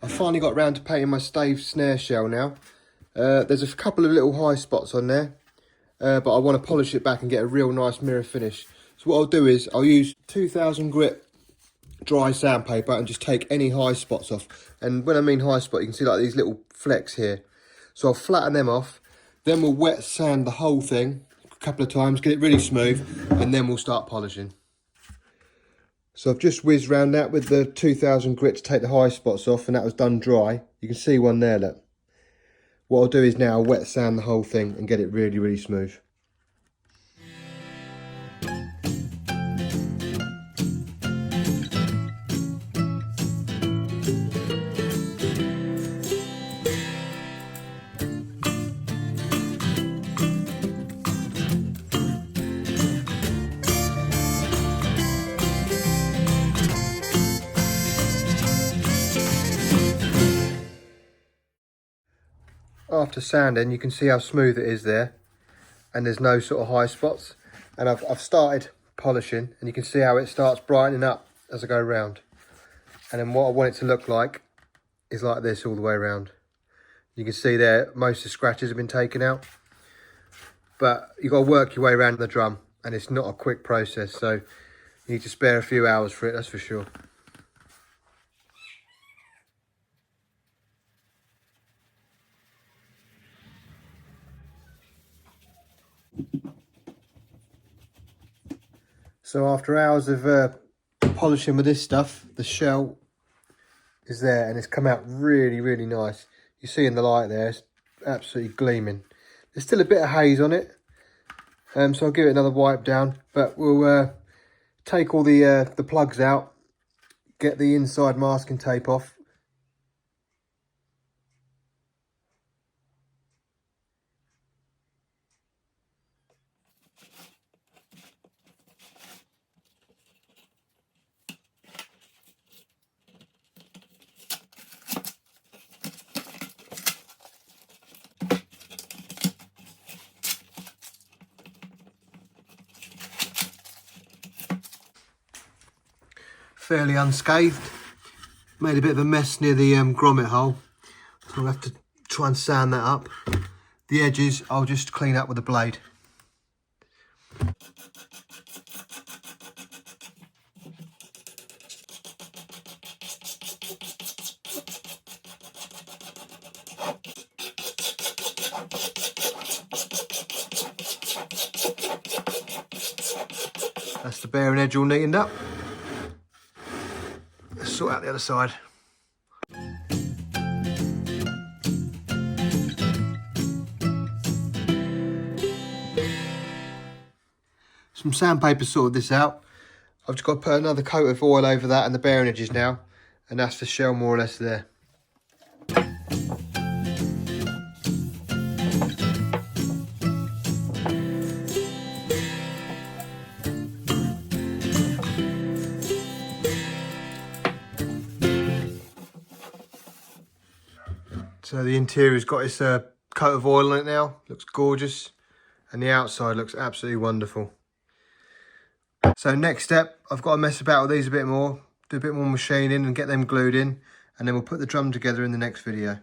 I finally got round to painting my stave snare shell now. There's a couple of little high spots on there, but I want to polish it back and get a real nice mirror finish. So what I'll do is I'll use 2000 grit dry sandpaper and just take any high spots off. And when I mean high spot, you can see like these little flecks here. So I'll flatten them off, then we'll wet sand the whole thing a couple of times, get it really smooth, and then we'll start polishing. So I've just whizzed round that with the 2000 grit to take the high spots off, and that was done dry. You can see one there, look. What I'll do is now I'll wet sand the whole thing and get it really, really smooth. After sanding, you can see how smooth it is there, and there's no sort of high spots. And I've started polishing, and you can see how it starts brightening up as I go around. And then what I want it to look like is like this all the way around. You can see there most of the scratches have been taken out, but you've got to work your way around the drum, and it's not a quick process, so you need to spare a few hours for it, that's for sure. So after hours of polishing with this stuff, the shell is there and it's come out really, really nice. You see in the light there, it's absolutely gleaming. There's still a bit of haze on it, so I'll give it another wipe down, but we'll take all the plugs out, get the inside masking tape off. Fairly unscathed. Made a bit of a mess near the grommet hole, so I'll have to try and sand that up. The edges I'll just clean up with a blade. That's the bearing edge all neatened up. Let's sort out the other side. Some sandpaper sorted this out. I've just got to put another coat of oil over that and the bearing edges now, and that's the shell more or less there. So the interior's got its coat of oil on it now, looks gorgeous, and the outside looks absolutely wonderful. So next step, I've got to mess about with these a bit more, do a bit more machining and get them glued in, and then we'll put the drum together in the next video.